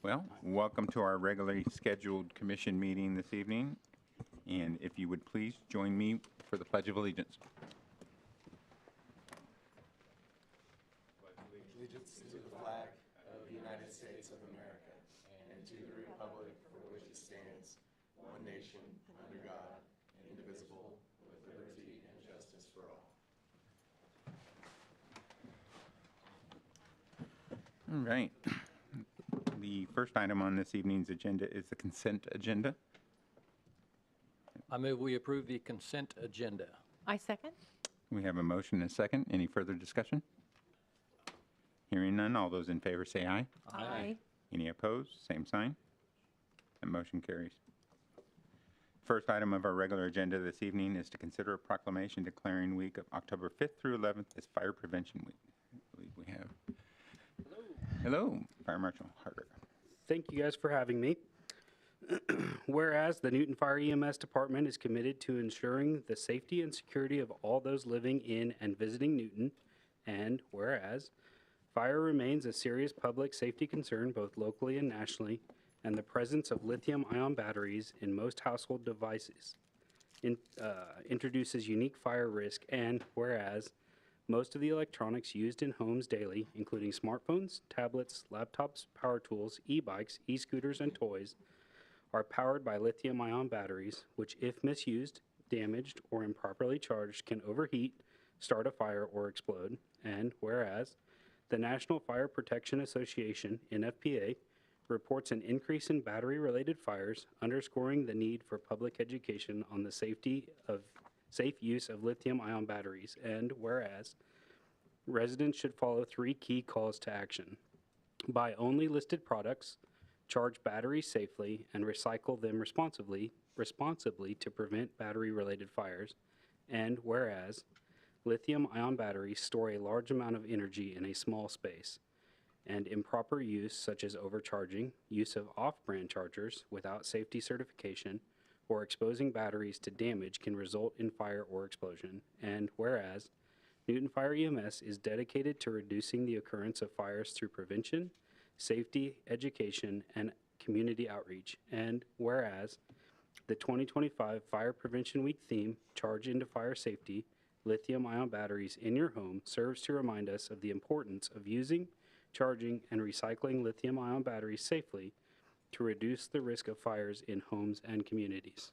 Well, welcome to our regularly scheduled commission meeting this evening. And if you would please join me for the Pledge of Allegiance. Allegiance to the flag of the United States of America and to the republic for which it stands, one nation, under God, indivisible, with liberty and justice for all. All right. The first item on this evening's agenda is the consent agenda. I move we approve the consent agenda. I second. We have a motion and a second. Any further discussion? Hearing none, all those in favor say aye. Aye. Any opposed? Same sign. That motion carries. First item of our regular agenda this evening is to consider a proclamation declaring week of October 5th through 11th as Fire Prevention Week. I believe we have. Hello, Fire Marshal Harder. Thank you guys for having me. Whereas the Newton Fire EMS Department is committed to ensuring the safety and security of all those living in and visiting Newton, and whereas fire remains a serious public safety concern both locally and nationally, and the presence of lithium-ion batteries in most household devices introduces unique fire risk, and whereas most of the electronics used in homes daily, including smartphones, tablets, laptops, power tools, e-bikes, e-scooters, and toys, are powered by lithium-ion batteries, which, if misused, damaged, or improperly charged, can overheat, start a fire, or explode. And whereas the National Fire Protection Association, NFPA, reports an increase in battery-related fires, underscoring the need for public education on the safe use of lithium-ion batteries. And whereas residents should follow 3 key calls to action: buy only listed products, charge batteries safely, and recycle them responsibly to prevent battery-related fires. And whereas lithium-ion batteries store a large amount of energy in a small space, and improper use, such as overcharging, use of off-brand chargers without safety certification, or exposing batteries to damage can result in fire or explosion. And whereas Newton Fire EMS is dedicated to reducing the occurrence of fires through prevention, safety, education, and community outreach. And whereas the 2025 Fire Prevention Week theme, Charge into Fire Safety, Lithium-Ion Batteries in Your Home, serves to remind us of the importance of using, charging, and recycling lithium-ion batteries safely to reduce the risk of fires in homes and communities.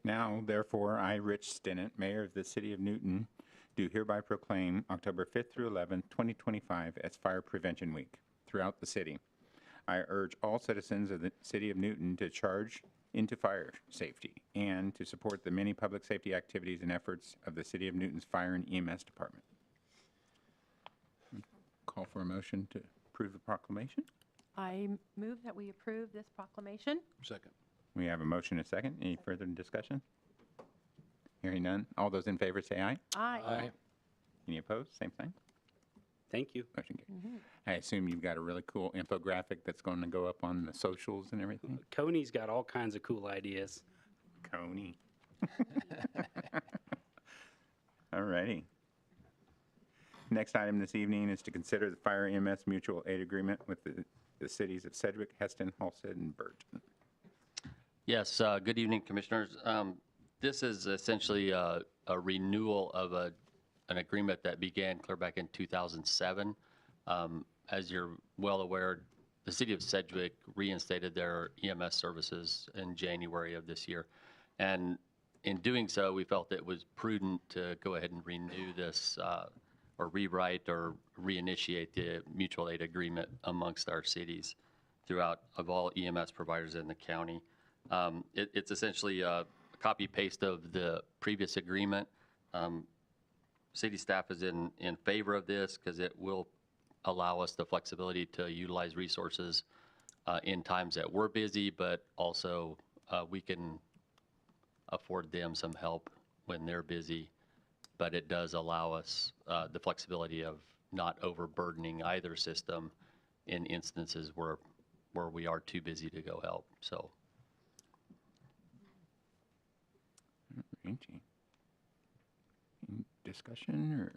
Now, therefore, I, Rich Stinnett, Mayor of the City of Newton, do hereby proclaim October 5th through 11th, 2025 as Fire Prevention Week throughout the city. I urge all citizens of the City of Newton to charge into fire safety and to support the many public safety activities and efforts of the City of Newton's Fire and EMS Department. Call for a motion to approve the proclamation. I move that we approve this proclamation. Second. We have a motion and a second. Any further discussion? Hearing none. All those in favor say aye. Aye. Any opposed? Same sign. Thank you. Motion carried. I assume you've got a really cool infographic that's going to go up on the socials and everything. Coney's got all kinds of cool ideas. Coney. All righty. Next item this evening is to consider the Fire EMS Mutual Aid Agreement with the cities of Sedgwick, Hesston, Halstead, and Burrton. Yes, good evening, Commissioners. This is essentially a renewal of an agreement that began clear back in 2007. As you're well aware, the city of Sedgwick reinstated their EMS services in January of this year. And in doing so, we felt it was prudent to go ahead and renew this or rewrite or reinitiate the mutual aid agreement amongst our cities throughout of all EMS providers in the county. It's essentially a copy-paste of the previous agreement. City staff is in favor of this because it will allow us the flexibility to utilize resources in times that we're busy, but also we can afford them some help when they're busy. But it does allow us the flexibility of not overburdening either system in instances where we are too busy to go help. So. Any discussion or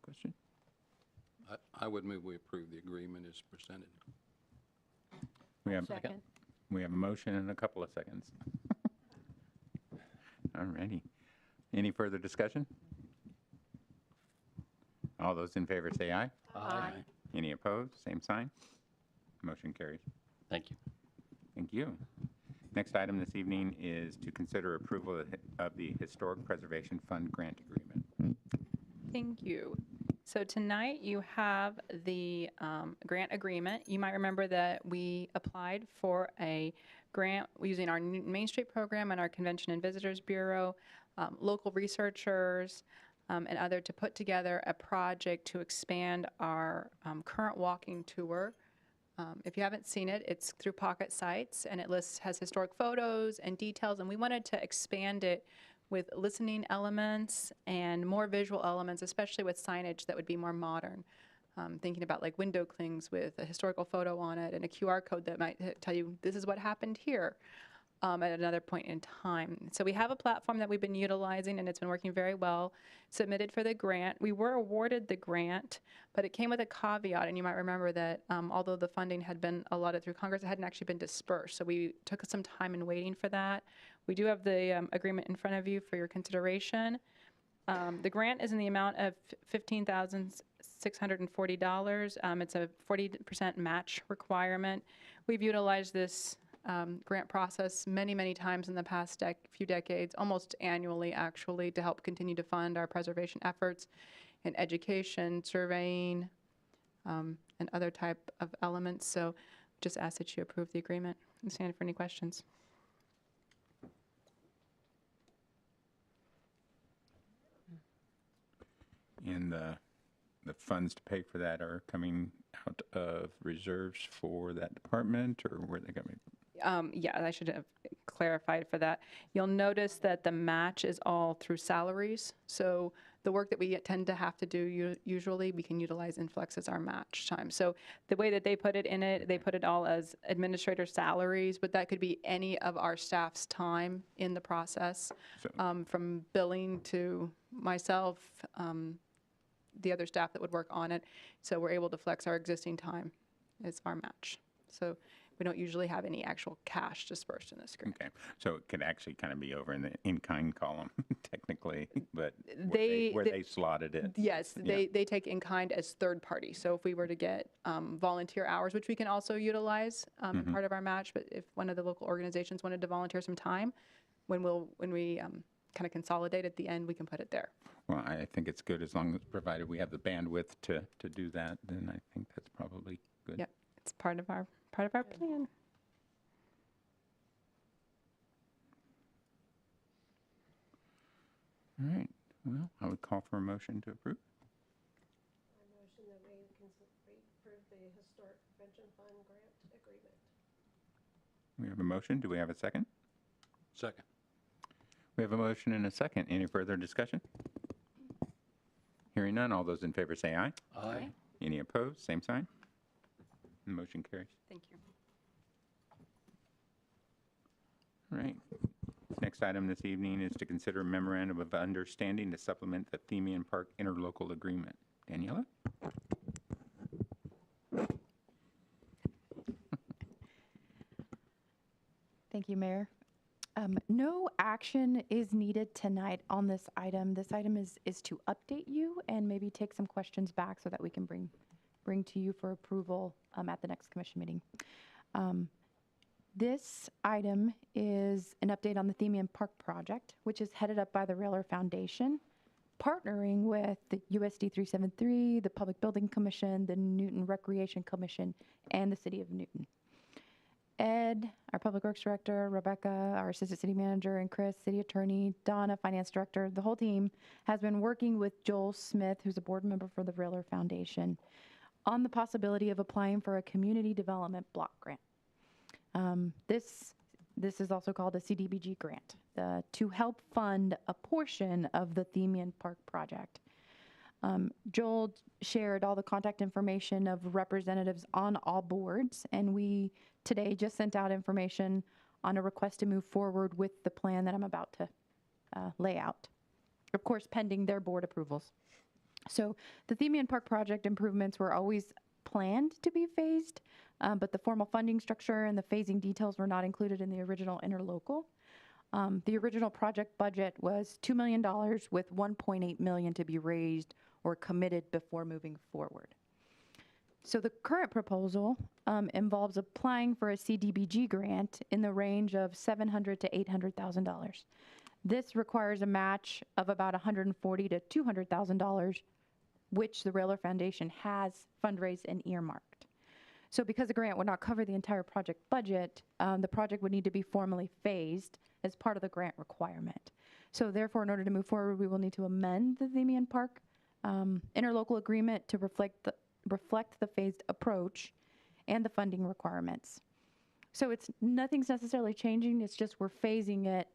question? I would move we approve the agreement as presented. We have, Second. we have a motion and a couple of seconds. All righty. Any further discussion? All those in favor say aye. Aye. Any opposed? Same sign. Motion carries. Thank you. Thank you. Next item this evening is to consider approval of the Historic Preservation Fund grant agreement. Thank you. So tonight you have the grant agreement. You might remember that we applied for a grant using our Main Street program and our Convention and Visitors Bureau, local researchers, and other to put together a project to expand our current walking tour. If you haven't seen it, it's through Pocket Sites, and it has historic photos and details, and we wanted to expand it with listening elements and more visual elements, especially with signage that would be more modern. Thinking about like window clings with a historical photo on it and a QR code that might tell you this is what happened here at another point in time. So we have a platform that we've been utilizing, and it's been working very well. Submitted for the grant. We were awarded the grant, but it came with a caveat, and you might remember that although the funding had been allotted through Congress, it hadn't actually been dispersed. So we took some time in waiting for that. We do have the agreement in front of you for your consideration. The grant is in the amount of $15,640. It's a 40% match requirement. We've utilized this grant process many, many times in the past few decades, almost annually actually, to help continue to fund our preservation efforts in education, surveying, and other type of elements. So just ask that you approve the agreement. And stand for any questions. And the funds to pay for that are coming out of reserves for that department, or where they coming? Yeah, I should have clarified for that. You'll notice that the match is all through salaries. So the work that we tend to have to do usually, we can utilize Influx as our match time. So the way that they put it in it, they put it all as administrator salaries, but that could be any of our staff's time in the process, So- from billing to myself, the other staff that would work on it. So we're able to flex our existing time as our match. So we don't usually have any actual cash dispersed in this grant. Okay, so it could actually kind of be over in the in-kind column, technically, but They- where they- they slotted it. Yes, Yeah. they take in kind as third party. So if we were to get volunteer hours, which we can also utilize in part of our match, but if one of the local organizations wanted to volunteer some time, when we kind of consolidate at the end, we can put it there. Well, I think it's good as long as provided we have the bandwidth to do that, then I think that's probably good. Yep, it's part of our plan. All right, well, I would call for a motion to approve. I motion that we approve the Historic Prevention Fund grant agreement. We have a motion, do we have a second? Second. We have a motion and a second. Any further discussion? Hearing none, all those in favor say aye. Aye. Any opposed, same sign. The motion carries. Thank you. All right. Next item this evening is to consider a memorandum of understanding to supplement the Themian Park Interlocal Agreement. Daniela? Thank you, Mayor. No action is needed tonight on this item. This item is to update you and maybe take some questions back so that we can bring to you for approval at the next commission meeting. This item is an update on the Themian Park project, which is headed up by the Railroad Foundation, partnering with the USD 373, the Public Building Commission, the Newton Recreation Commission, and the City of Newton. Ed, our Public Works Director, Rebecca, our Assistant City Manager, and Chris, City Attorney, Donna, Finance Director, the whole team has been working with Joel Smith, who's a board member for the Railroad Foundation, on the possibility of applying for a community development block grant. This is also called a CDBG grant to help fund a portion of the Themian Park project. Joel shared all the contact information of representatives on all boards, and we today just sent out information on a request to move forward with the plan that I'm about to lay out. Of course, pending their board approvals. So the Themian Park project improvements were always planned to be phased, but the formal funding structure and the phasing details were not included in the original interlocal. The original project budget was $2 million with $1.8 million to be raised or committed before moving forward. So the current proposal involves applying for a CDBG grant in the range of $700,000 to $800,000. This requires a match of about $140,000 to $200,000, which the Railroad Foundation has fundraised and earmarked. So because the grant would not cover the entire project budget, the project would need to be formally phased as part of the grant requirement. So therefore, in order to move forward, we will need to amend the Themian Park interlocal agreement to reflect the phased approach and the funding requirements. So nothing's necessarily changing, it's just we're phasing it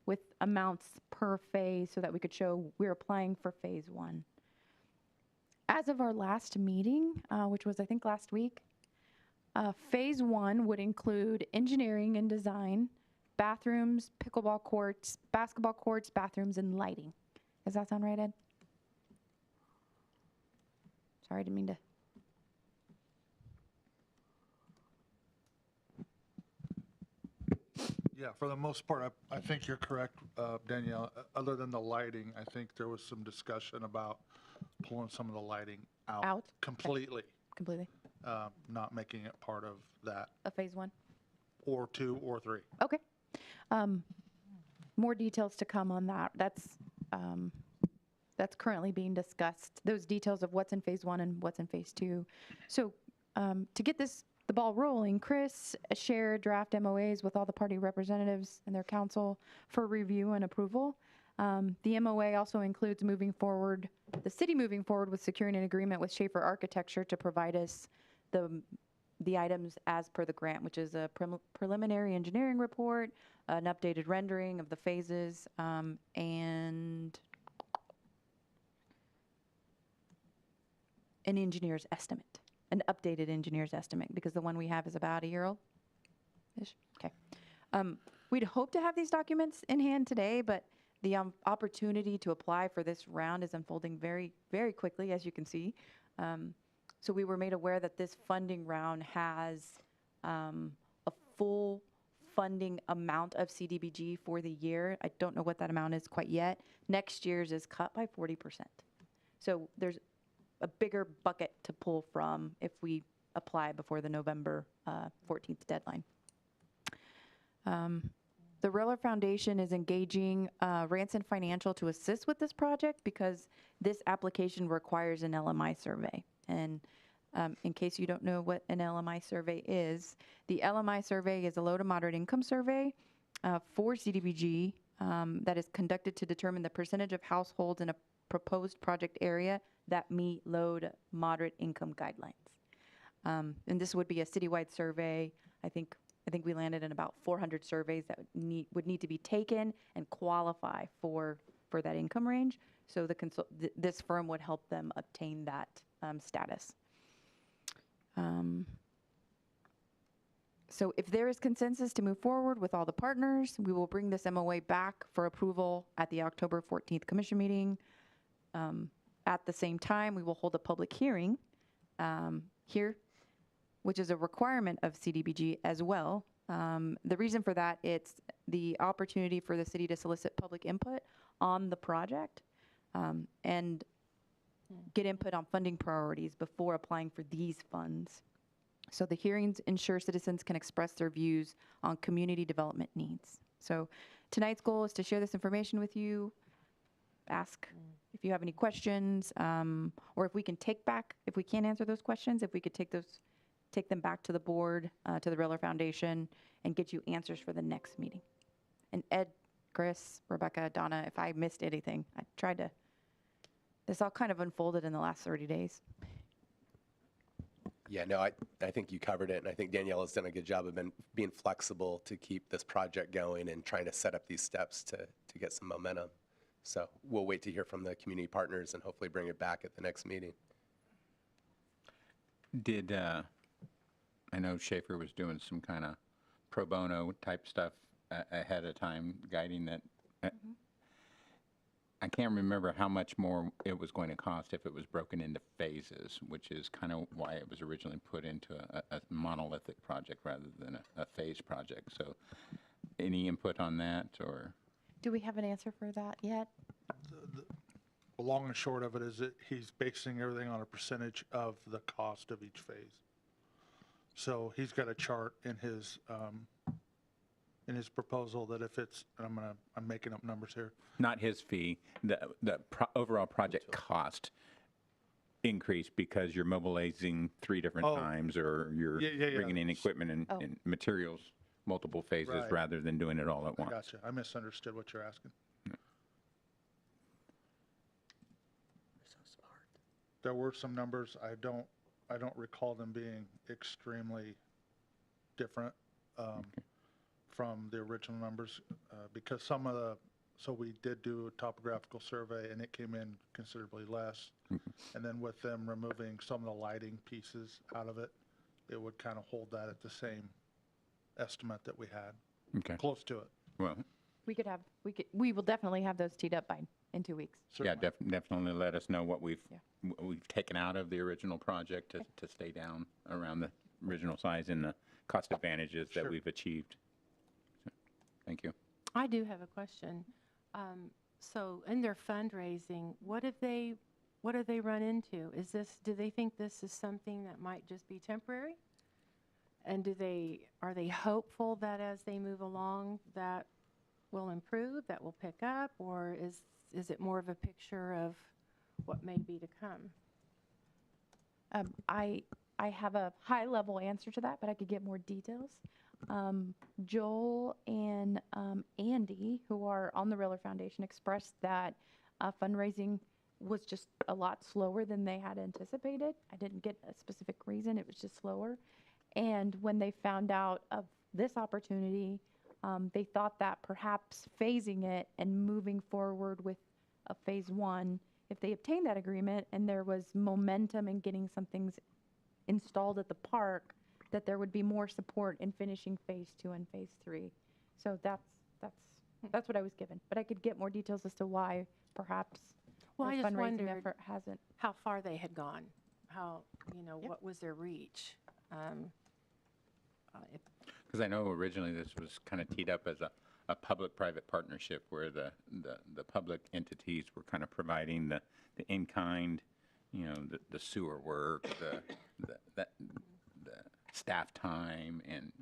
with amounts per phase so that we could show we're applying for phase 1. As of our last meeting, which was I think last week, phase 1 would include engineering and design, bathrooms, pickleball courts, basketball courts, bathrooms, and lighting. Does that sound right, Ed? Sorry, I didn't mean to. Yeah, for the most part, I think you're correct, Danielle. Other than the lighting, I think there was some discussion about pulling some of the lighting out completely, Completely. not making it part of that, A phase 1? or 2 or 3. Okay. More details to come on that. That's currently being discussed, those details of what's in phase 1 and what's in phase 2. So to get the ball rolling, Chris shared draft MOAs with all the party representatives and their council for review and approval. The MOA also includes the city moving forward with securing an agreement with Schaefer Architecture to provide us the items as per the grant, which is a preliminary engineering report, an updated rendering of the phases, and an engineer's estimate, an updated engineer's estimate, because the one we have is about a year old-ish. Okay. We'd hope to have these documents in hand today, but the opportunity to apply for this round is unfolding very, very quickly, as you can see. So we were made aware that this funding round has a full funding amount of CDBG for the year. I don't know what that amount is quite yet. Next year's is cut by 40%. So there's a bigger bucket to pull from if we apply before the November 14th deadline. The Railroad Foundation is engaging Ranson Financial to assist with this project because this application requires an LMI survey. And in case you don't know what an LMI survey is, the LMI survey is a low to moderate income survey for CDBG that is conducted to determine the percentage of households in a proposed project area that meet low to moderate income guidelines. And this would be a citywide survey. I think we landed in about 400 surveys that would need to be taken and qualify for that income range. So this firm would help them obtain that status. So if there is consensus to move forward with all the partners, we will bring this MOA back for approval at the October 14th commission meeting. At the same time, we will hold a public hearing here, which is a requirement of CDBG as well. The reason for that, it's the opportunity for the city to solicit public input on the project and get input on funding priorities before applying for these funds. So the hearings ensure citizens can express their views on community development needs. So tonight's goal is to share this information with you, ask if you have any questions, or if we can't answer those questions, if we could take them back to the board, to the Railroad Foundation, and get you answers for the next meeting. And Ed, Chris, Rebecca, Donna, if I missed anything, I tried to, this all kind of unfolded in the last 30 days. Yeah, no, I think you covered it, and I think Danielle has done a good job of being flexible to keep this project going and trying to set up these steps to get some momentum. So we'll wait to hear from the community partners and hopefully bring it back at the next meeting. Did, I know Schaefer was doing some kind of pro bono type stuff ahead of time, guiding that. I can't remember how much more it was going to cost if it was broken into phases, which is kind of why it was originally put into a monolithic project rather than a phase project. So any input on that, or? Do we have an answer for that yet? The long and short of it is that he's basing everything on a percentage of the cost of each phase. So he's got a chart in his proposal that if it's, and I'm making up numbers here. Not his fee, the overall project cost increased because you're mobilizing 3 different Oh. times, or you're Yeah. bringing in equipment and materials, multiple phases, Right. rather than doing it all at once. Gotcha. I misunderstood what you're asking. There were some numbers. I don't recall them being extremely different from the original numbers because so we did do a topographical survey and it came in considerably less. And then with them removing some of the lighting pieces out of it, it would kind of hold that at the same estimate that we had, Okay. close to it. Well, We will definitely have those teed up in 2 weeks. yeah, Certainly. definitely let us know what we've Yeah. we've taken out of the original project to stay down around the original size and the cost advantages that Sure. we've achieved. So, thank you. I do have a question. So in their fundraising, what have they run into? Do they think this is something that might just be temporary? And are they hopeful that as they move along, that will improve, that will pick up, or is it more of a picture of what may be to come? I have a high-level answer to that, but I could get more details. Joel and Andy, who are on the Riller Foundation, expressed that fundraising was just a lot slower than they had anticipated. I didn't get a specific reason, it was just slower. And when they found out of this opportunity, they thought that perhaps phasing it and moving forward with a phase 1, if they obtained that agreement and there was momentum in getting some things installed at the park, that there would be more support in finishing phase 2 and phase 3. So that's what I was given. But I could get more details as to why perhaps Well, I their just fundraising wondered effort hasn't. how far they had gone, what was their reach? Because I know originally this was kind of teed up as a public-private partnership where the public entities were kind of providing the in-kind, the sewer work, the staff time, and,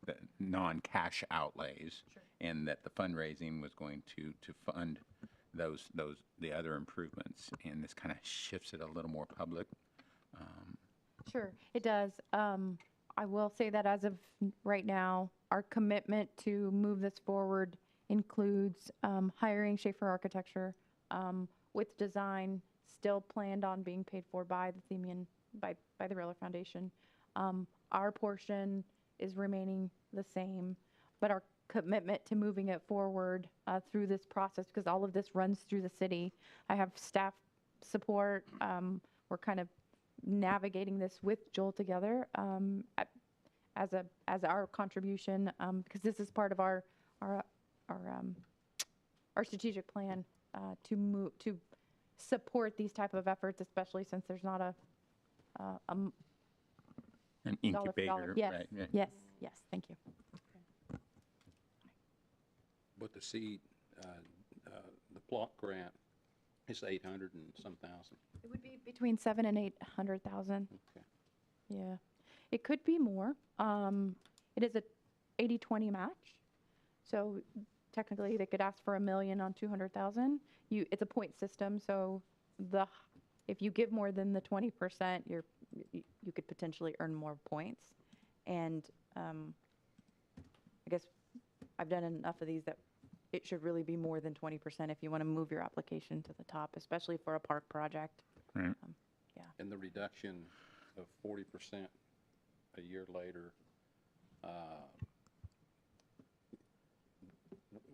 the non-cash outlays. Sure. And that the fundraising was going to fund the other improvements. And this kind of shifts it a little more public. Sure, it does. I will say that as of right now, our commitment to move this forward includes hiring Schaefer Architecture with design still planned on being paid for by the Themian, by the Riller Foundation. Our portion is remaining the same, but our commitment to moving it forward through this process, because all of this runs through the city. I have staff support. We're kind of navigating this with Joel together as our contribution, because this is part of our strategic plan to support these type of efforts, especially since there's not An dollar for dollar. incubator, Yes, right? yes, thank you. But the seed, the block grant is 800 and some thousand. It would be between 700,000 and 800,000. Okay. Yeah, it could be more. It is a 80-20 match, so technically they could ask for $1 million on 200,000. It's a point system, so if you give more than the 20%, you could potentially earn more points. And I guess I've done enough of these that it should really be more than 20% if you want to move your application to the top, especially for a park project. Right. And the reduction of 40% a year later,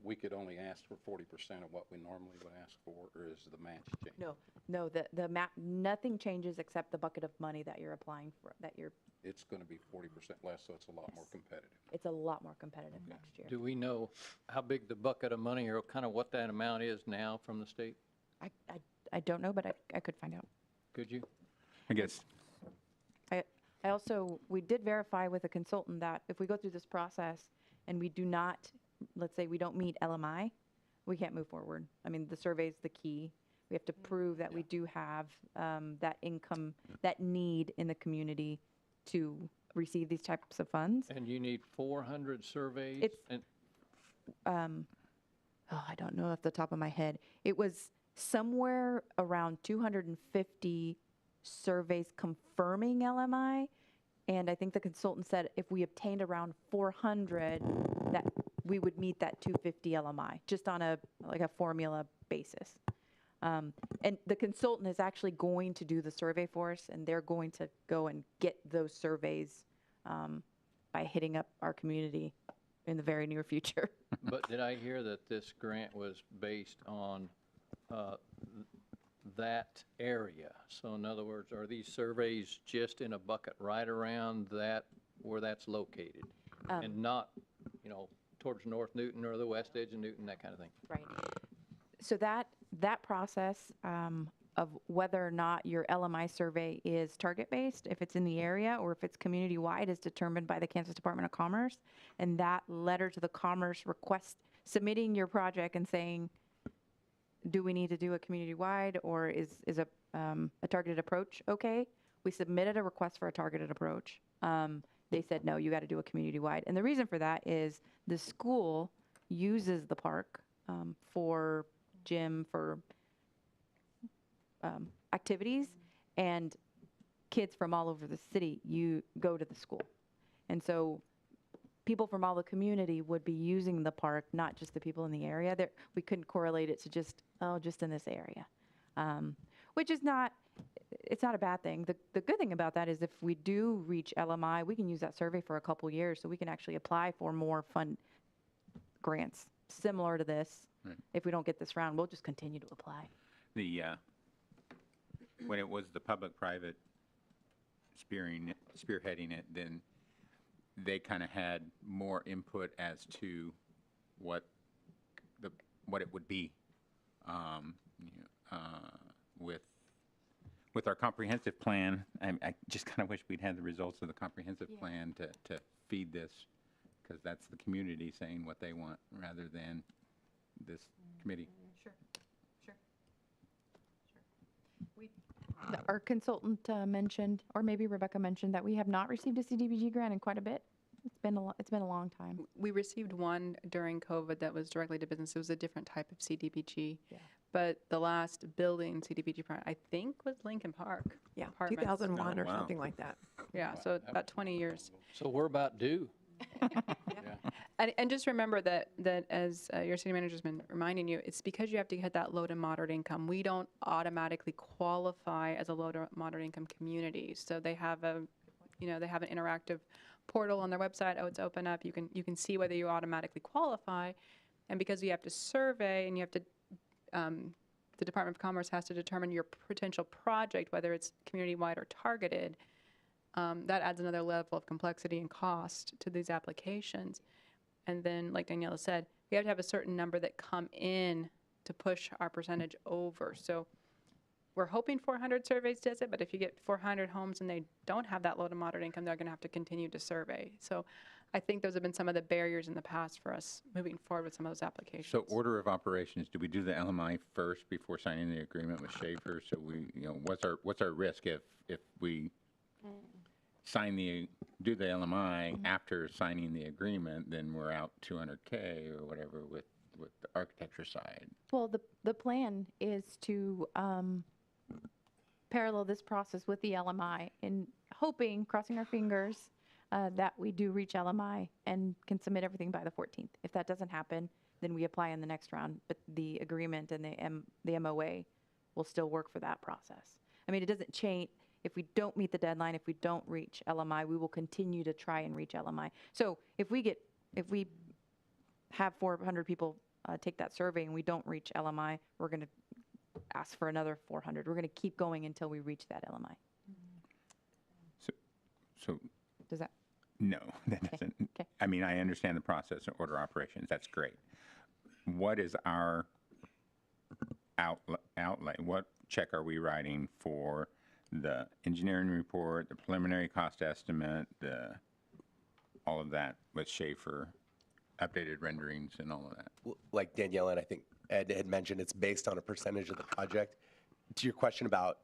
we could only ask for 40% of what we normally would ask for, or is the match change? No, the map, nothing changes except the bucket of money that you're applying for, It's going to be 40% less, so it's a lot more competitive. it's a lot more competitive next year. Do we know how big the bucket of money or kind of what that amount is now from the state? I don't know, but I could find out. Could you? I guess, I also, we did verify with a consultant that if we go through this process and we do not, let's say we don't meet LMI, we can't move forward. I mean, the survey's the key. We have to prove that we do have that income, that need in the community to receive these types of funds. And you need 400 surveys? It's- And I don't know off the top of my head. It was somewhere around 250 surveys confirming LMI. And I think the consultant said if we obtained around 400, that we would meet that 250 LMI, just on a formula basis. And the consultant is actually going to do the survey for us, and they're going to go and get those surveys by hitting up our community in the very near future. But did I hear that this grant was based on that area? So in other words, are these surveys just in a bucket right around that, where that's located? And not, towards North Newton or the west edge of Newton, that kind of thing? Right. So that process of whether or not your LMI survey is target-based, if it's in the area or if it's community-wide, is determined by the Kansas Department of Commerce. And that letter to the Commerce request, submitting your project and saying, do we need to do a community-wide, or is a targeted approach okay? We submitted a request for a targeted approach. They said, no, you got to do a community-wide. And the reason for that is the school uses the park for gym, for activities, and kids from all over the city, you go to the school. And so people from all the community would be using the park, not just the people in the area. We couldn't correlate it to just in this area, which is not, it's not a bad thing. The good thing about that is if we do reach LMI, we can use that survey for a couple years, so we can actually apply for more fund grants similar to this. Right. If we don't get this round, we'll just continue to apply. when it was the public-private spearheading it, then they kind of had more input as to what it would be. With our comprehensive plan, I just kind of wish we'd had the results of the comprehensive plan to feed this, because that's the community saying what they want rather than this committee. Sure. Our consultant mentioned, or maybe Rebecca mentioned, that we have not received a CDBG grant in quite a bit. It's been a long time. We received one during COVID that was directly to business. It was a different type of CDBG. Yeah. But the last building CDBG project, I think, was Lincoln Park. Yeah, Apartments. 2001 or wow. something like that. Yeah, so about 20 years. So we're about due. And just remember that as your city manager's been reminding you, it's because you have to hit that low to moderate income. We don't automatically qualify as a low to moderate income community. So they have an interactive portal on their website. Oh, it's open up. You can see whether you automatically qualify. And because you have to survey and you have to, the Department of Commerce has to determine your potential project, whether it's community-wide or targeted, that adds another level of complexity and cost to these applications. And then, like Daniela said, we have to have a certain number that come in to push our percentage over. So we're hoping 400 surveys does it, but if you get 400 homes and they don't have that low to moderate income, they're going to have to continue to survey. So I think those have been some of the barriers in the past for us moving forward with some of those applications. So order of operations, do we do the LMI first before signing the agreement with Schaefer? So we, what's our risk if we do the LMI after signing the agreement, then we're out 200K or whatever with the architecture side? Well, the plan is to parallel this process with the LMI, and hoping, crossing our fingers, that we do reach LMI and can submit everything by the 14th. If that doesn't happen, then we apply in the next round, but the agreement and the MOA will still work for that process. I mean, it doesn't change. If we don't meet the deadline, if we don't reach LMI, we will continue to try and reach LMI. So if we have 400 people take that survey and we don't reach LMI, we're going to ask for another 400. We're going to keep going until we reach that LMI. So, Does that? no, that doesn't. Okay. I mean, I understand the process and order operations. That's great. What is our outlay? What check are we writing for the engineering report, the preliminary cost estimate, all of that with Schaefer, updated renderings and all of that? Like Danielle and I think Ed had mentioned, it's based on a percentage of the project. To your question about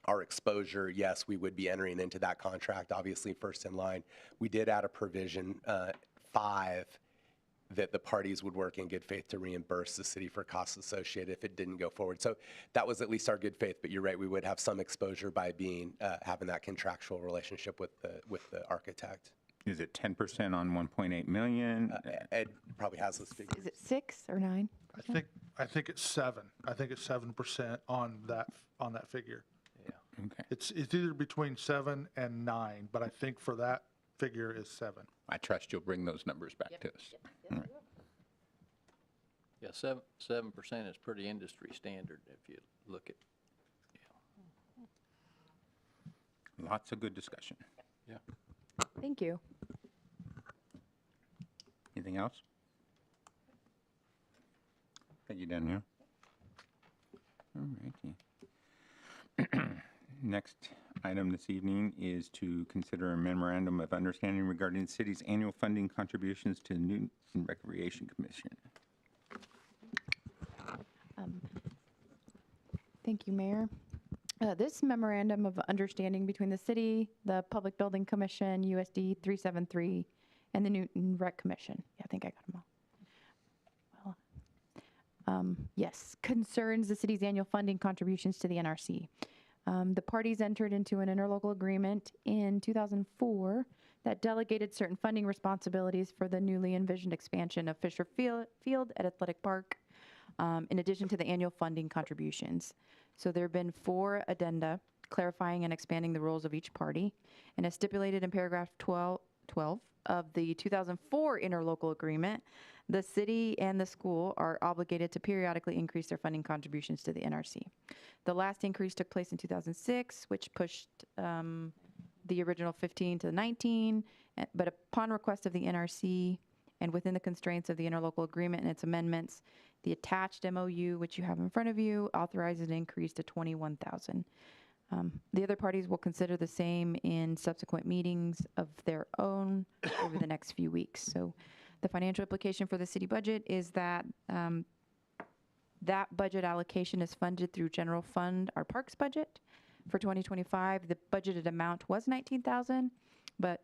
our exposure, yes, we would be entering into that contract, obviously first in line. We did add a provision, 5, that the parties would work in good faith to reimburse the city for costs associated if it didn't go forward. So that was at least our good faith, but you're right, we would have some exposure by being, having that contractual relationship with the architect. Is it 10% on 1.8 million? Ed probably has this figure. Is it 6 or 9? I think it's 7. I think it's 7% on that figure. Okay. It's either between 7 and 9, but I think for that figure is 7. I trust you'll bring those numbers back to us. All right. Yeah, 7% is pretty industry standard if you look at, Lots of good discussion. Yeah. Thank you. Anything else? Thank you, Danielle. All righty. Next item this evening is to consider a memorandum of understanding regarding the city's annual funding contributions to the Newton Recreation Commission. Thank you, Mayor. This memorandum of understanding between the city, the Public Building Commission, USD 373, and the Newton Rec Commission. Yeah, I think I got them all. Well, yes, concerns the city's annual funding contributions to the NRC. The parties entered into an interlocal agreement in 2004 that delegated certain funding responsibilities for the newly envisioned expansion of Fisher Field at Athletic Park, in addition to the annual funding contributions. So there have been 4 addenda clarifying and expanding the roles of each party, and as stipulated in paragraph 12 of the 2004 interlocal agreement, the city and the school are obligated to periodically increase their funding contributions to the NRC. The last increase took place in 2006, which pushed the original 15 to 19, but upon request of the NRC and within the constraints of the interlocal agreement and its amendments, the attached MOU, which you have in front of you, authorizes an increase to $21,000. The other parties will consider the same in subsequent meetings of their own over the next few weeks. So the financial implication for the city budget is that that budget allocation is funded through general fund, our parks budget. For 2025, the budgeted amount was $19,000, but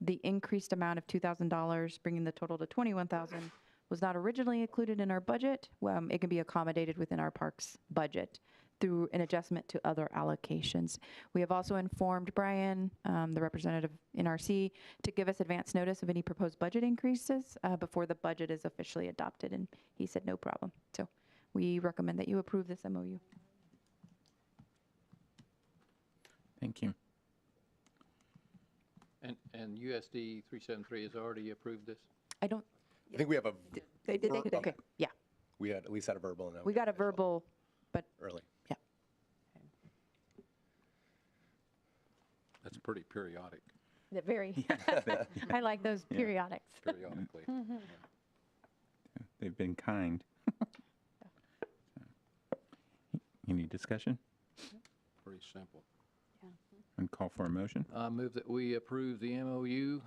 the increased amount of $2,000, bringing the total to $21,000, was not originally included in our budget. It can be accommodated within our parks budget through an adjustment to other allocations. We have also informed Brian, the representative in RC, to give us advance notice of any proposed budget increases before the budget is officially adopted, and he said no problem. So we recommend that you approve this MOU. Thank you. and USD 373 has already approved this? I don't, I think we have a, they did, okay, yeah. we had at least had a verbal. And We got a verbal, but early. yeah. That's pretty periodic, They're very, I like those periodics. periodically. They've been kind. Any discussion? Pretty simple. And call for a motion? I move that we approve the MOU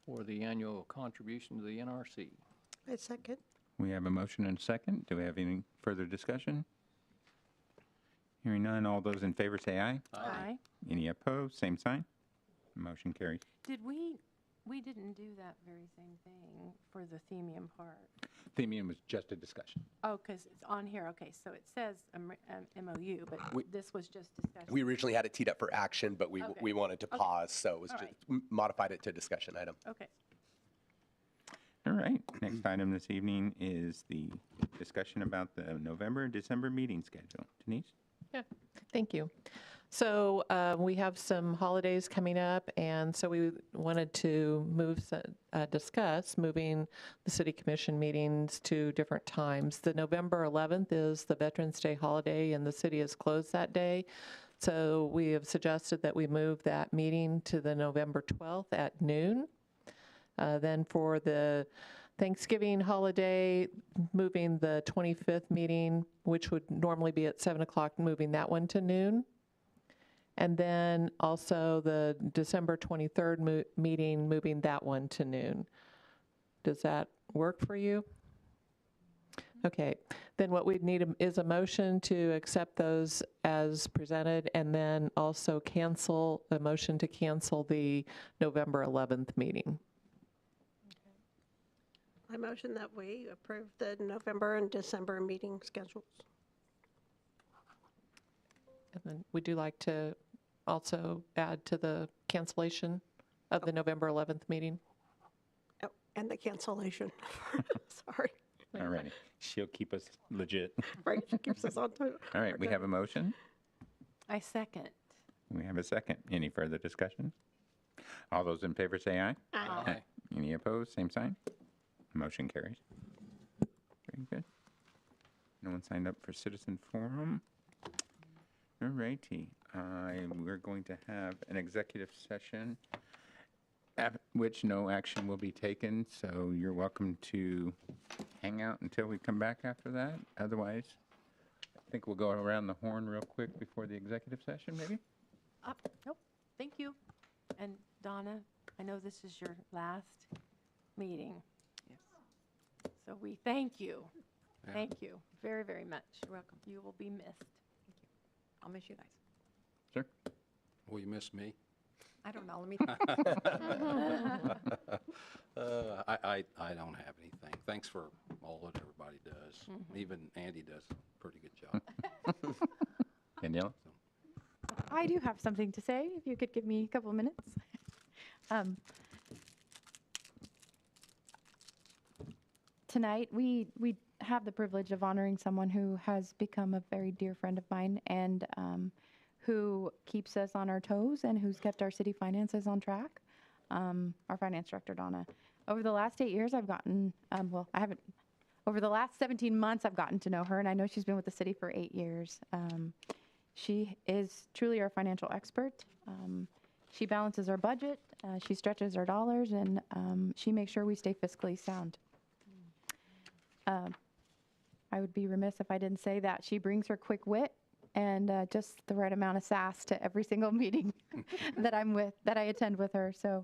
for the annual contribution to the NRC. I second. We have a motion and a second. Do we have any further discussion? Hearing none, all those in favor say aye. Aye. Any opposed, same sign. Motion carries. Did we didn't do that very same thing for the Themian part. Themian was just a discussion. Oh, because it's on here, okay, so it says MOU, but this was just discussion. We originally had it teed up for action, but we Okay. we wanted to Okay. pause, so it was All just right. modified it to a discussion item. Okay. All right, next item this evening is the discussion about the November and December meeting schedule. Denise? Yeah, thank you. So we have some holidays coming up, and so we wanted to discuss moving the city commission meetings to different times. The November 11th is the Veterans Day holiday, and the city is closed that day. So we have suggested that we move that meeting to the November 12th at noon. Then for the Thanksgiving holiday, moving the 25th meeting, which would normally be at 7 o'clock, moving that one to noon. And then also the December 23rd meeting, moving that one to noon. Does that work for you? Okay, then what we'd need is a motion to accept those as presented, and then also a motion to cancel the November 11th meeting. I motion that we approve the November and December meeting schedules. And then would you like to also add to the cancellation of the November 11th meeting? Oh, and the cancellation. Sorry. All righty. She'll keep us legit. Right, she keeps us on time. All right, we have a motion. I second. We have a second. Any further discussion? All those in favor say aye. Aye. Any opposed? Same sign. Motion carries. Very good. No one signed up for citizen forum. All righty. We're going to have an executive session at which no action will be taken, so you're welcome to hang out until we come back after that. Otherwise, I think we'll go around the horn real quick before the executive session, maybe? Nope, thank you. And Donna, I know this is your last meeting. Yes. So we thank you. Yeah. Thank you very, very much. You're welcome. You will be missed. I'll miss you guys. Sure. Will you miss me? I don't know, let me, I don't have anything. Thanks for all that everybody does. Even Andy does a pretty good job. Daniela? I do have something to say, if you could give me a couple of minutes. Tonight, we have the privilege of honoring someone who has become a very dear friend of mine, and who keeps us on our toes and who's kept our city finances on track, our finance director, Donna. Over the last 8 years, I've gotten, over the last 17 months, I've gotten to know her, and I know she's been with the city for 8 years. She is truly our financial expert. She balances our budget, she stretches our dollars, and she makes sure we stay fiscally sound. I would be remiss if I didn't say that she brings her quick wit and just the right amount of sass to every single meeting that I attend with her. So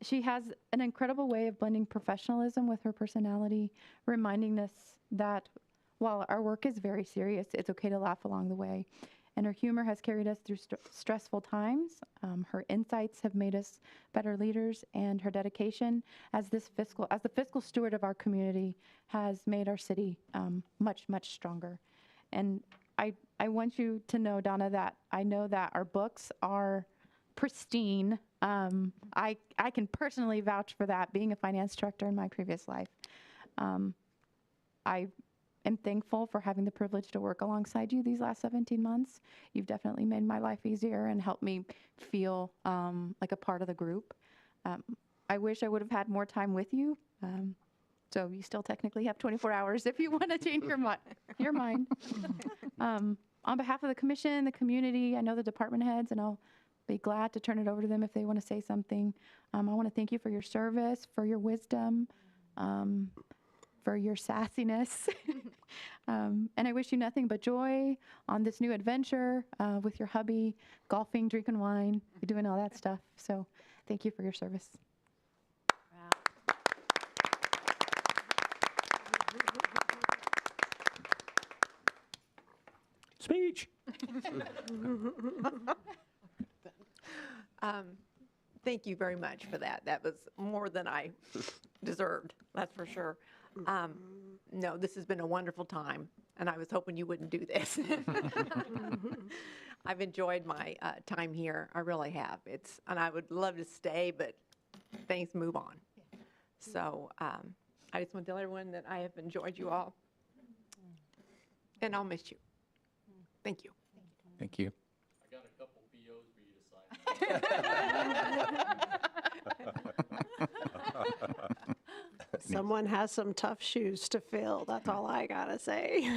she has an incredible way of blending professionalism with her personality, reminding us that while our work is very serious, it's okay to laugh along the way. And her humor has carried us through stressful times. Her insights have made us better leaders, and her dedication as the fiscal steward of our community has made our city much, much stronger. And I want you to know, Donna, that I know that our books are pristine. I can personally vouch for that, being a finance director in my previous life. I am thankful for having the privilege to work alongside you these last 17 months. You've definitely made my life easier and helped me feel like a part of the group. I wish I would have had more time with you. So you still technically have 24 hours if you want to change your mind. On behalf of the commission, the community, I know the department heads, and I'll be glad to turn it over to them if they want to say something. I want to thank you for your service, for your wisdom, for your sassiness. And I wish you nothing but joy on this new adventure with your hubby, golfing, drinking wine, doing all that stuff. So thank you for your service. Speech. thank you very much for that. That was more than I deserved, that's for sure. No, this has been a wonderful time, and I was hoping you wouldn't do this. I've enjoyed my time here, I really have. And I would love to stay, but things move on. So I just want to tell everyone that I have enjoyed you all, and I'll miss you. Thank you. Thank you. I got a couple POs for you to sign. Someone has some tough shoes to fill, that's all I gotta say.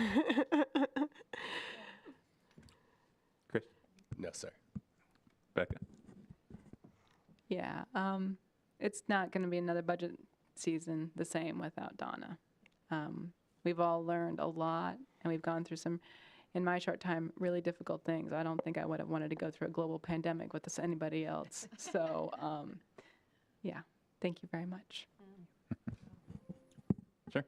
Chris? No, sir. Becca? Yeah, it's not going to be another budget season the same without Donna. We've all learned a lot, and we've gone through some, in my short time, really difficult things. I don't think I would have wanted to go through a global pandemic with this, anybody else. So, yeah, thank you very much. Sure.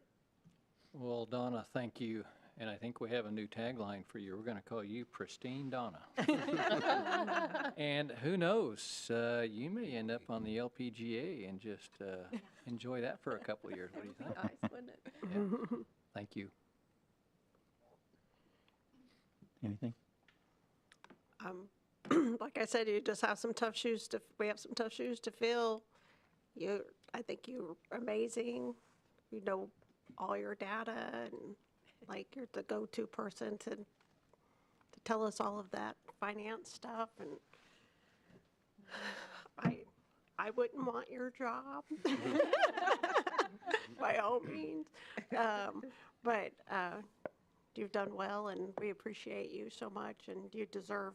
Well, Donna, thank you. And I think we have a new tagline for you. We're going to call you Pristine Donna. And who knows, you may end up on the LPGA and just enjoy that for a couple of years. What do you think? Nice, wouldn't it? Yeah. Thank you. Anything? Like I said, you just have some tough shoes we have some tough shoes to fill. I think you're amazing. You know all your data, and like you're the go-to person to tell us all of that finance stuff, and I wouldn't want your job by all means. But you've done well, and we appreciate you so much, and you deserve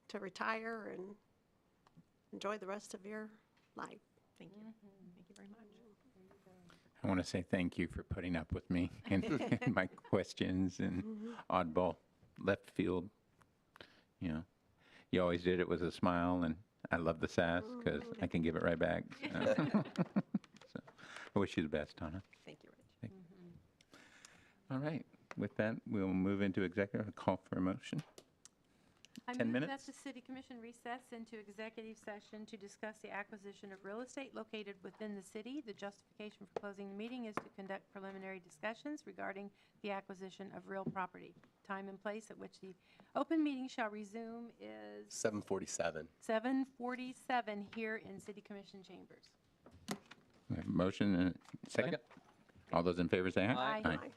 to retire and enjoy the rest of your life. Thank you. Thank you very much. I want to say thank you for putting up with me and my questions and oddball left field. You know, you always did it with a smile, and I love the sass because I can give it right back. So, I wish you the best, Donna. Thank you, Rich. All right. With that, we'll move into executive. A call for a motion. I 10 move minutes? that the city commission recess into executive session to discuss the acquisition of real estate located within the city. The justification for closing the meeting is to conduct preliminary discussions regarding the acquisition of real property. Time and place at which the open meeting shall resume is 7:47. 7:47 here in city commission chambers. We have a motion and a second. All those in favor say aye. Aye. Aye.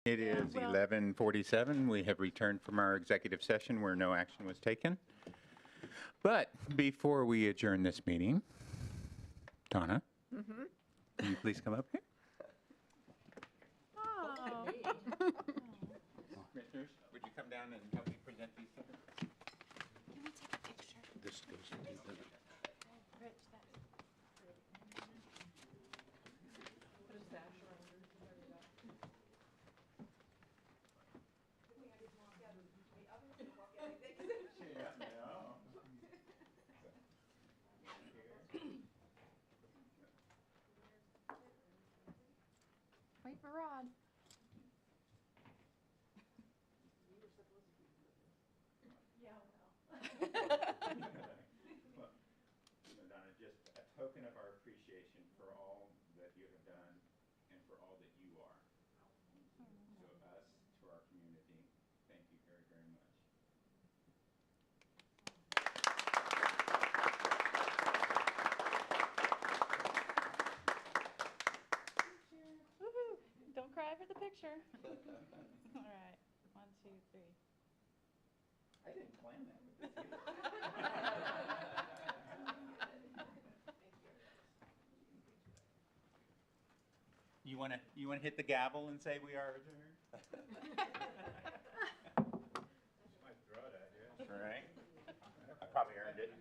It is well- 11:47. We have returned from our executive session where no action was taken. But before we adjourn this meeting, Donna, will you please come up here? Commissioners, would you come down and help me present these things? This goes to the- Wait for Rod. Donna, just a token of our appreciation for all that you have done and for all that you are. So us, to our community, thank you very, very much. Woohoo! Don't cry for the picture. All right, 1, 2, 3. I didn't plan that. You want to hit the gavel and say we are adjourned? Might throw it at you. All right. I probably earned it.